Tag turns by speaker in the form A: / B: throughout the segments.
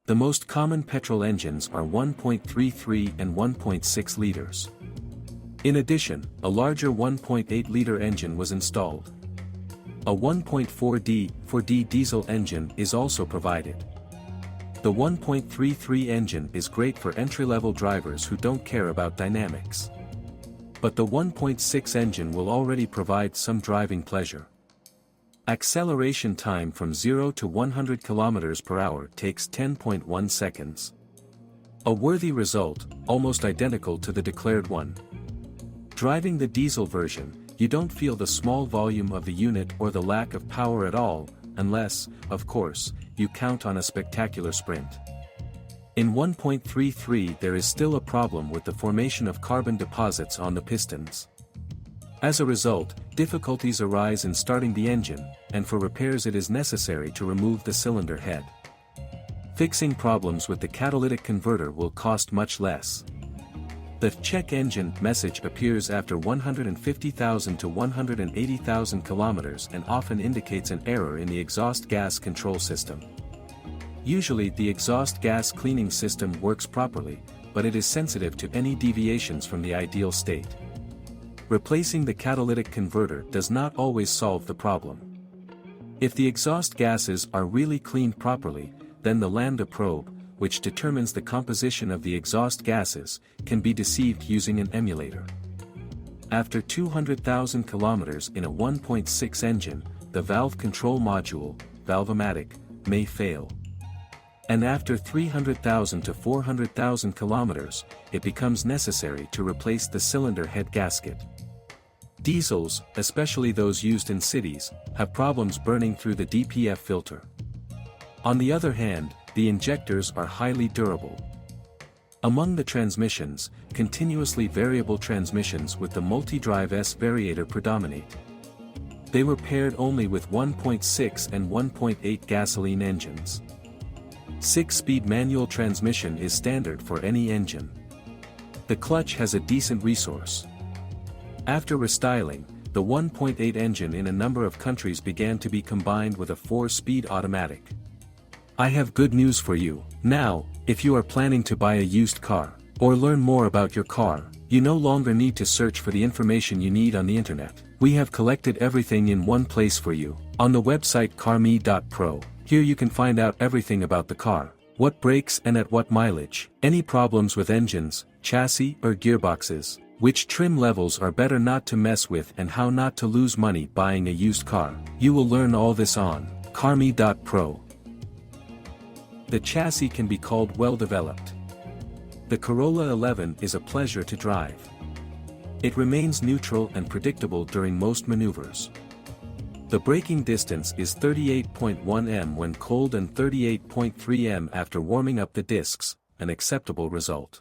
A: The most common petrol engines are 1.33 and 1.6 liters. In addition, a larger 1.8-liter engine was installed. A 1.4D diesel engine is also provided. The 1.33 engine is great for entry-level drivers who don't care about dynamics. But the 1.6 engine will already provide some driving pleasure. Acceleration time from 0 to 100 km per hour takes 10.1 seconds. A worthy result, almost identical to the declared one. Driving the diesel version, you don't feel the small volume of the unit or the lack of power at all, unless, of course, you count on a spectacular sprint. In 1.33 there is still a problem with the formation of carbon deposits on the pistons. As a result, difficulties arise in starting the engine, and for repairs it is necessary to remove the cylinder head. Fixing problems with the catalytic converter will cost much less. The check engine message appears after 150,000 to 180,000 kilometers and often indicates an error in the exhaust gas control system. Usually the exhaust gas cleaning system works properly, but it is sensitive to any deviations from the ideal state. Replacing the catalytic converter does not always solve the problem. If the exhaust gases are really cleaned properly, then the lambda probe, which determines the composition of the exhaust gases, can be deceived using an emulator. After 200,000 kilometers in a 1.6 engine, the valve control module, valvomatic, may fail. And after 300,000 to 400,000 kilometers, it becomes necessary to replace the cylinder head gasket. Diesels, especially those used in cities, have problems burning through the DPF filter. On the other hand, the injectors are highly durable. Among the transmissions, continuously variable transmissions with the multi-drive S variator predominate. They were paired only with 1.6 and 1.8 gasoline engines. 6-speed manual transmission is standard for any engine. The clutch has a decent resource. After restyling, the 1.8 engine in a number of countries began to be combined with a 4-speed automatic. I have good news for you. Now, if you are planning to buy a used car, or learn more about your car, you no longer need to search for the information you need on the internet. We have collected everything in one place for you, on the website carme.pro. Here you can find out everything about the car, what breaks and at what mileage, any problems with engines, chassis or gearboxes, which trim levels are better not to mess with, and how not to lose money buying a used car. You will learn all this on carme.pro. The chassis can be called well-developed. The Corolla 11 is a pleasure to drive. It remains neutral and predictable during most maneuvers. The braking distance is 38.1 m when cold and 38.3 m after warming up the discs, an acceptable result.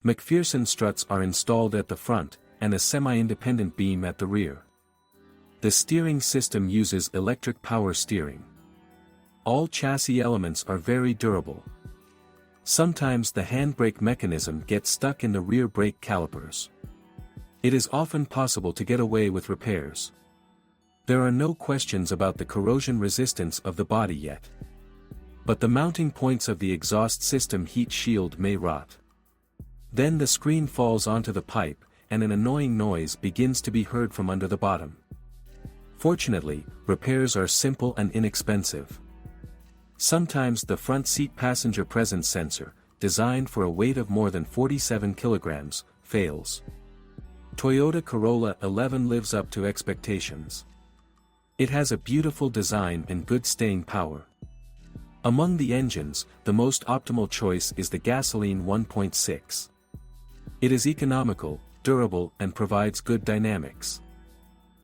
A: McPherson struts are installed at the front, and a semi-independent beam at the rear. The steering system uses electric power steering. All chassis elements are very durable. Sometimes the handbrake mechanism gets stuck in the rear brake calipers. It is often possible to get away with repairs. There are no questions about the corrosion resistance of the body yet. But the mounting points of the exhaust system heat shield may rot. Then the screen falls onto the pipe, and an annoying noise begins to be heard from under the bottom. Fortunately, repairs are simple and inexpensive. Sometimes the front seat passenger presence sensor, designed for a weight of more than 47 kilograms, fails. Toyota Corolla 11 lives up to expectations. It has a beautiful design and good staying power. Among the engines, the most optimal choice is the gasoline 1.6. It is economical, durable, and provides good dynamics.